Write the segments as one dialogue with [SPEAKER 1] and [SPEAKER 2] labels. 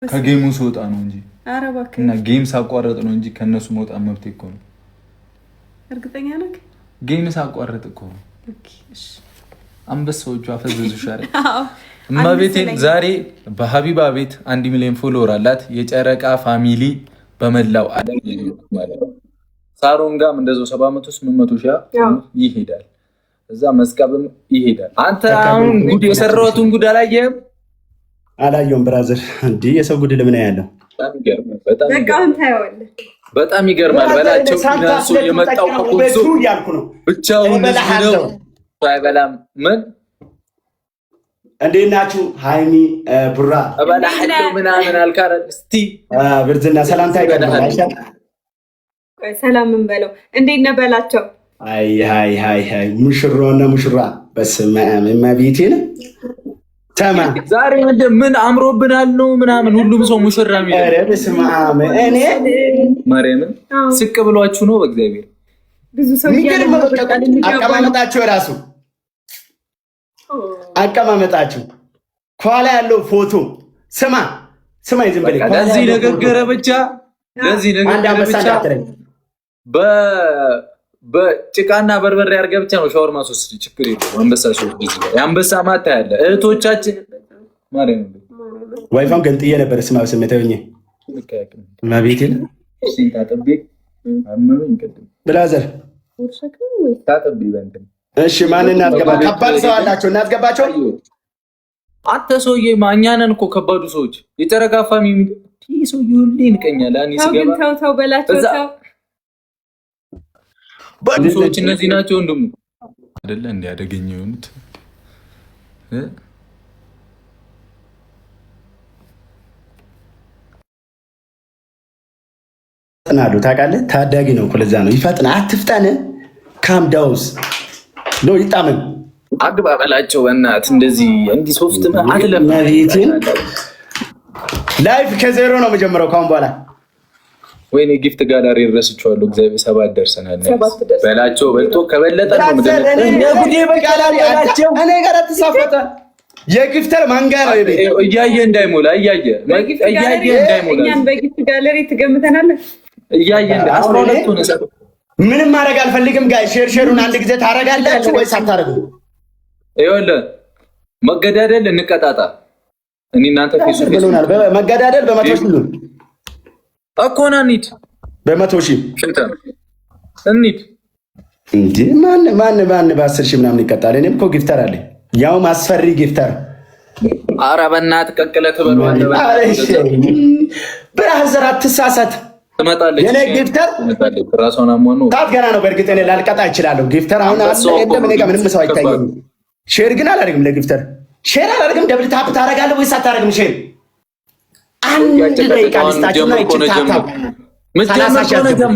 [SPEAKER 1] ከጌሙ ስወጣ ነው እንጂ እና ጌም ሳቋረጥ ነው እንጂ ከነሱ መውጣት መብት እኮ ነው።
[SPEAKER 2] እርግጠኛ ነህ?
[SPEAKER 1] ጌም ሳቋረጥ እኮ ነው። አንበሳዎቹ አፈዘዙሽ አይደል? እመቤቴን ዛሬ በሀቢባ ቤት 1 ሚሊዮን ፎሎወር አላት የጨረቃ ፋሚሊ በመላው ዓለም ማለት ነው። ሳሮን ጋም እንደዛው 700 800 ሺህ ይሄዳል። እዛ መስቀብም ይሄዳል። አንተ አሁን ጉድ የሰራሁትን ጉድ አላየህም?
[SPEAKER 3] አላየሁም ብራዘር። እንዴ የሰው ጉድ ለምን ያለው
[SPEAKER 1] በጣም ይገርማል። በላቸው እነሱ የመጣው ከኮንሶ ብቻውን ነው ባይበላም ምን
[SPEAKER 3] እንዴት ናችሁ? ሃይሚ ቡራ
[SPEAKER 1] እበላሃለሁ ምናምን አልካረ እስቲ
[SPEAKER 3] ብርዝና ሰላምታ ይቀርባል።
[SPEAKER 2] ሰላም ምን በለው እንዴት ነው በላቸው።
[SPEAKER 3] አይ ሃይ ሃይ ሃይ ሙሽራና ሙሽራ በስመ አብ ማቢቴን ተማ
[SPEAKER 1] ዛሬ ምን አምሮብናል ነው ምናምን ሁሉም ሰው ሙሽራ የሚለው።
[SPEAKER 3] ኧረ በስመ አብ እኔ
[SPEAKER 1] ማርያምን ስቅ ብሏችሁ ነው በእግዚአብሔር
[SPEAKER 2] ብዙ ሰው
[SPEAKER 3] አቀማመጣችሁ እራሱ አቀማመጣችሁ ከኋላ ያለው ፎቶ ስማ ይዝም በል
[SPEAKER 1] ለዚህ ንግግር ብቻ በጭቃና በርበሬ አድርገህ ብቻ ነው ሻወር ማስወስድ ችግር የለውም። አንበሳ ሰው የአንበሳ ማታ ያለ እህቶቻችን ማርያም
[SPEAKER 3] ዋይፋም ገንጥዬ ነበር። ስማ ስሜታውኝ ማቤቴን
[SPEAKER 1] ሲንታጠብ አመመኝ ቅድም ብራዘር ታጠብ ይበንተ
[SPEAKER 3] እሺ ማን እናትገባ ከባድ ሰው አላቸው እናትገባቸው።
[SPEAKER 1] አንተ ሰውዬ ማኛነን እኮ ከባዱ ሰዎች የተረጋፋሚ ሰውዬ ሁሌ ይንቀኛል። አኒ ሲገባ
[SPEAKER 2] ተው በላቸው ተው
[SPEAKER 1] ሰዎች እነዚህ ናቸው እንደሙ አይደለ እንዴ ያደገኝ የሆኑት
[SPEAKER 3] ጥናሉ ታውቃለህ። ታዳጊ ነው እኮ ለዛ ነው ይፈጥና አትፍጠን ካምዳውስ ነው ይጣመን
[SPEAKER 1] አግባ በላቸው በእናትህ እንደዚህ እንዲ ሶፍት አይደለም።
[SPEAKER 3] ማሪቲን ላይፍ ከዜሮ ነው መጀመሪያው ካሁን በኋላ
[SPEAKER 1] ወይኔ ጊፍት ጋላሪ ረስቼዋለሁ። እግዚአብሔር 7 ደርሰናል በላቸው በልቶ ከበለጠ ነው ምንድነው እኛ ጉዴ በጋላሪ አላቸው እኔ ጋር ተሳፈተ የጊፍተር ማንጋ ነው ይቤ እያየ እንዳይሞላ እያየ እንዳይሞላ
[SPEAKER 2] እኛን በጊፍት ጋላሪ ትገምተናለህ እያየ
[SPEAKER 1] 12 ነው ሰው
[SPEAKER 3] ምንም ማድረግ አልፈልግም። ጋይ ሼሩን አንድ ጊዜ ታረጋላችሁ ወይስ አታረጉ?
[SPEAKER 1] ይኸውልህ መገዳደል እንቀጣጣ እኔ እናንተ ፌስ
[SPEAKER 3] ብሎናል። መገዳደል በመቶ ሺህ ነው
[SPEAKER 1] እኮ ነው እንሂድ
[SPEAKER 3] በመቶ ሺህ
[SPEAKER 1] እንሂድ
[SPEAKER 3] እንዴ ማን በ10 ሺህ ምናምን ይቀጣል። እኔም እኮ ጊፍተር አለኝ ያው ማስፈሪ ጊፍተር።
[SPEAKER 1] ኧረ በእናትህ ቀቅለህ ትበለዋለህ።
[SPEAKER 3] ብራዘር አትሳሳት
[SPEAKER 1] ትመጣለች
[SPEAKER 3] የኔ ጊፍተር
[SPEAKER 1] ራሷን አሞን ነው
[SPEAKER 3] ታት ገና ነው። በእርግጥ እኔ ላልቀጣ እችላለሁ። ጊፍተር አሁን አለ የለም እኔ ጋር ምንም ሰው አይታየኝም። ሼር ግን አላደርግም። ለጊፍተር ሼር አላደርግም። ደብል ታፕ ታረጋለህ ወይስ አታረግም? ሼር አንድ ደቂቃ ልስጣችሁና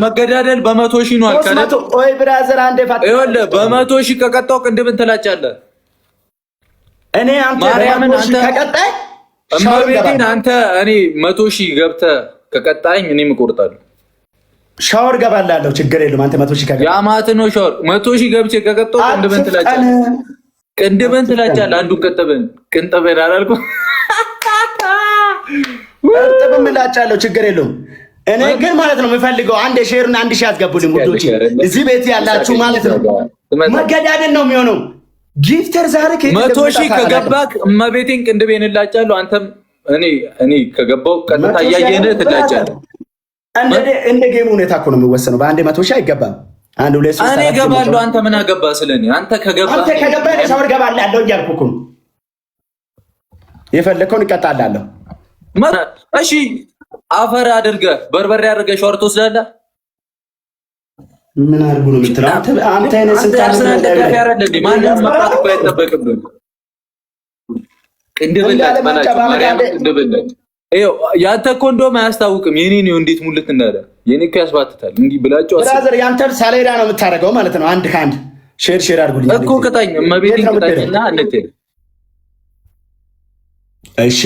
[SPEAKER 1] መገዳደል በመቶ ሺህ ነው አልከለ
[SPEAKER 3] ወይ ብራዘር አንዴ ፋት
[SPEAKER 1] ይኸውልህ በመቶ ሺህ ከቀጣው ቅንድብን ትላጫለህ።
[SPEAKER 3] እኔ አንተ ማርያምን አንተ ከቀጣይ
[SPEAKER 1] እመቤቴን አንተ እኔ 100 ሺህ ገብተህ ከቀጣኝ እኔም እቆርጣለሁ።
[SPEAKER 3] ሻወር ገባላለሁ ችግር የለም። አንተ 100 ሺህ ከገባ
[SPEAKER 1] ያ ማለት ነው ሻወር 100 ሺህ ገብቼ ከቀጣው ቅንድብን ትላጫለህ። አንዱን ቅንጥብን አላልኩም
[SPEAKER 3] ቅንጥብን ምላጫለሁ ችግር የለውም። እኔ ግን ማለት ነው የምፈልገው አንድ ሼርና 1000 አስገቡልኝ ውዶች፣ እዚህ ቤት ያላችሁ ማለት ነው። መገዳደል ነው የሚሆነው። ጊፍተር ዛሬ
[SPEAKER 1] 100 ሺህ ከገባክ እመቤቴን ቅንድቤን እላጫለሁ። አንተም እኔ ከገባው ቀጥታ እያየን ትላጫለህ።
[SPEAKER 3] እንደ ጌሙ ሁኔታ እኮ ነው የሚወሰነው። በአንድ 100 ሺህ አይገባም። አንድ 2 3
[SPEAKER 1] እኔ ገባለሁ። አንተ ምን አገባህ ስለኔ? አንተ ከገባ
[SPEAKER 3] እኔ ሻወር ገባላለሁ እያልኩ እኮ ነው። የፈለከውን እቀጣላለሁ።
[SPEAKER 1] እሺ አፈር አድርገህ በርበሬ አድርገህ ሻወር ትወስዳለህ።
[SPEAKER 3] ምን አድርጉ ነው የምትለው አንተ? አይነት ስልጣን
[SPEAKER 1] ማንም መጥራት እኮ አይጠበቅብህም። ቅንድብላጭ ማናቸው ማርያም ቅንድብላጭ ይኸው ያንተ እኮ እንደውም አያስታውቅም። የኔ ነው እንዴት ሙልት እንዳለ የኔ እኮ ያስባትታል። እንዲህ ብላችሁ
[SPEAKER 3] ብራዘር ያንተ ሳሌዳ ነው የምታደርገው ማለት ነው። አንድ ከአንድ ሼር አድርጉልኝ
[SPEAKER 1] እኮ ቅጣኝ እመቤቴን ቅጣኝና እንትን
[SPEAKER 3] እሺ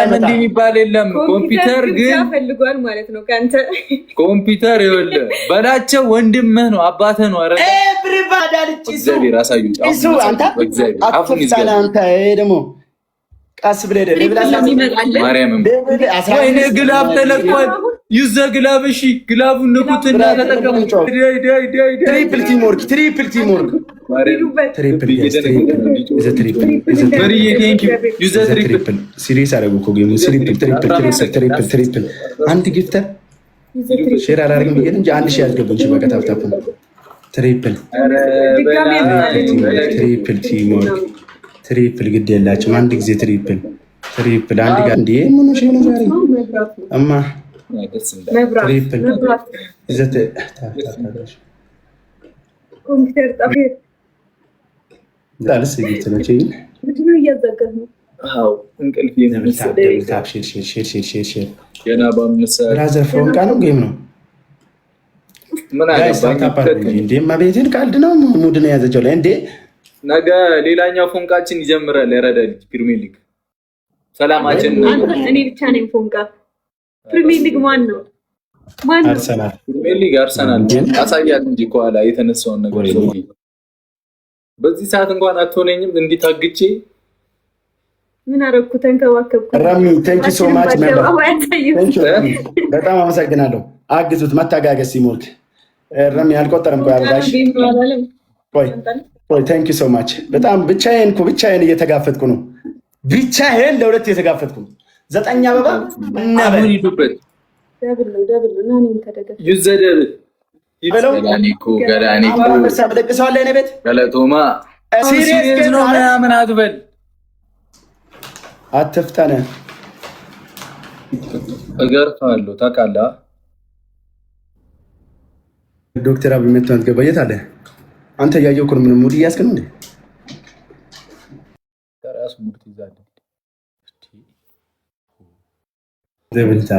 [SPEAKER 1] እንዲህ የሚባል የለም። ኮምፒውተር ግን
[SPEAKER 2] ፈልጓል ማለት ነው ካንተ
[SPEAKER 1] ኮምፒውተር ይኸውልህ በላቸው ወንድምህ ነው አባትህ ነው። አረ
[SPEAKER 3] ኤቭሪባዲ አልጭሱ
[SPEAKER 1] እግዚአብሔር አሳዩኝ።
[SPEAKER 3] አንተ አፉን ይዘጋ አንተ ደግሞ ቀስ ብለህ ሄደህ ሌብል
[SPEAKER 1] ማርያምን ወይኔ ግላብ ተለቋል። ይዘ ግላብ እሺ፣ ግላቡን ንኩትና ተጠቀሙ።
[SPEAKER 3] ትሪፕል ቲም ወርክ ሲሪየስ አደረጉ እኮ ጌሙ። ትሪፕል አንድ ጊፍተር ሼር አላደርግም ብዬ እንጂ አንድ ሺህ ያስገቡ እንጂ በቃ ታፕታፕ ነው። ትሪፕል ቲም ወርክ ትሪፕል ግድ የላቸውም። አንድ ጊዜ ትሪፕል አንድ ጋር እንዴ ምን ሆነ ዛሬ እማ ትሪፕል ይዘት
[SPEAKER 2] ኮምፒውተር ጣፈር
[SPEAKER 3] ዳልስ ይተነች
[SPEAKER 2] ምንድነው እያዘጋህ ነው?
[SPEAKER 1] አው እንቅልፍ
[SPEAKER 3] ሼር
[SPEAKER 1] ገና በአምስት
[SPEAKER 3] ብራዘር ፎንቃ ነው ጌም ነው።
[SPEAKER 1] ምን አገባኝ
[SPEAKER 3] እንዴ ማቤቴን ካልድ ነው ሙድ ነው ያዘጀው ላይ እንዴ
[SPEAKER 1] ነገ ሌላኛው ፎንቃችን ይጀምራል። ያረዳል ፕሪሚየር ሊግ ሰላማችን
[SPEAKER 2] እኔ ብቻ ነኝ ፎንቃ። ፕሪሚየር ሊግ ማን ነው?
[SPEAKER 3] አርሰናል
[SPEAKER 1] ፕሪሚየር ሊግ አርሰናል አሳያት እንጂ ከኋላ የተነሳውን ነገር ነው። በዚህ ሰዓት እንኳን አትሆነኝም እንዲታግቼ
[SPEAKER 2] ምን አረኩ? ተንከባከብኩ።
[SPEAKER 3] ረሚ ቴንክ ዩ ሶ ማች በጣም አመሰግናለሁ። አግዙት መታጋገስ ሲሞት ረሚ አልቆጠረም። ቆይ አልጋሽ ቆይ ቴንክ ዩ ሶ ማች በጣም ብቻዬን እየተጋፈጥኩ ነው። ብቻዬን ለሁለት እየተጋፈጥኩ ነው። 9 አበባ
[SPEAKER 1] አሁን ይዱበት
[SPEAKER 2] ደብል ነው ናኒ ተደገፈ
[SPEAKER 1] ይዘደብ ይገላኒኩ
[SPEAKER 3] መሳብ ደግሰዋለሁ። እኔ ቤት
[SPEAKER 1] ገለቶማ ሲሪየስ ነው ምናምን አትበል
[SPEAKER 3] አትፍታነ
[SPEAKER 1] እገርፋለሁ ታውቃለህ።
[SPEAKER 3] ዶክተር አብይ መጥቷት ገባየት አለ አንተ ያየው እኮ ምንም ሙድ እያስከ ነው እንዴ?
[SPEAKER 1] ተራስ ሙድ ይዛል
[SPEAKER 3] ዘብልታ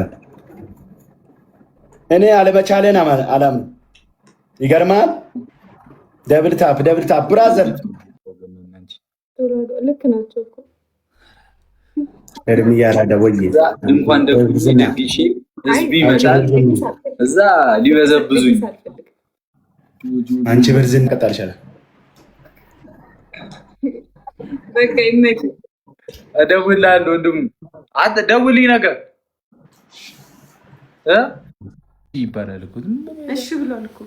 [SPEAKER 3] እኔ አለመቻለን አላም ይገርማል። ደብል ታፕ ብራዘር
[SPEAKER 2] ልክ ናቸው እኮ
[SPEAKER 3] እርሚያ ያራዳ ወይ
[SPEAKER 1] እንኳን ደግሽ ህዝብ ይመጣል እዛ ሊበዘብዙኝ
[SPEAKER 3] አንቺ በርዝን ቀጣልሻለሁ።
[SPEAKER 2] በቃ ይመች
[SPEAKER 1] እደውልልሃለሁ ወንድሙ አንተ ደውልኝ ነገር ይባላል እኮ
[SPEAKER 2] እሺ ብሏል እኮ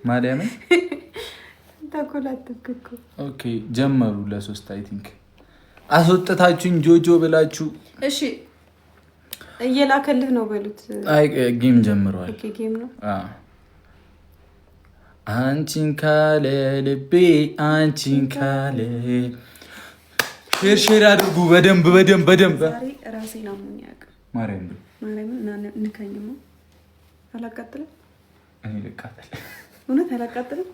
[SPEAKER 1] ማርያምን
[SPEAKER 2] ተኮላተኩ እኮ
[SPEAKER 1] ኦኬ ጀመሩ ለሶስት አይ ቲንክ አስወጥታችሁኝ ጆጆ ብላችሁ
[SPEAKER 2] እሺ እየላከልህ ነው በሉት።
[SPEAKER 1] አይ ጌም ጀምሯል።
[SPEAKER 2] ኦኬ ጌም ነው።
[SPEAKER 1] አንቺን ካለ ልቤ አንቺን ካለ ሼር አድርጉ በደንብ
[SPEAKER 2] ዛሬ ራሴን አሞኝ ያውቅ
[SPEAKER 1] ማርያም
[SPEAKER 2] ንከኝማ አላቃጥልም።
[SPEAKER 1] እኔ ልቃጠል
[SPEAKER 2] እውነት አላቃጥልም።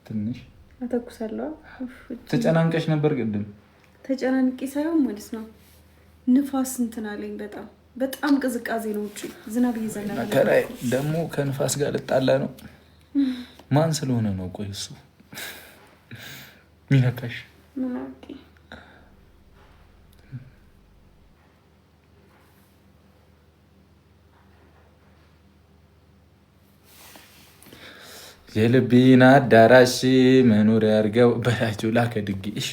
[SPEAKER 1] ትንሽ
[SPEAKER 2] አተኩሳለሁ።
[SPEAKER 1] ተጨናንቀሽ ነበር ቅድም።
[SPEAKER 2] ተጨናንቄ ሳይሆን ማለት ነው ንፋስ እንትን አለኝ። በጣም ቅዝቃዜ ነው። ውጪ ዝናብ እየዘነበ
[SPEAKER 1] ከላይ ደግሞ ከንፋስ ጋር ልጣላ ነው። ማን ስለሆነ ነው? ቆይ እሱ ሚነካሽ የልቤን አዳራሽ መኖሪያ አድርገው በላቸው ላከ ድጌ። እሺ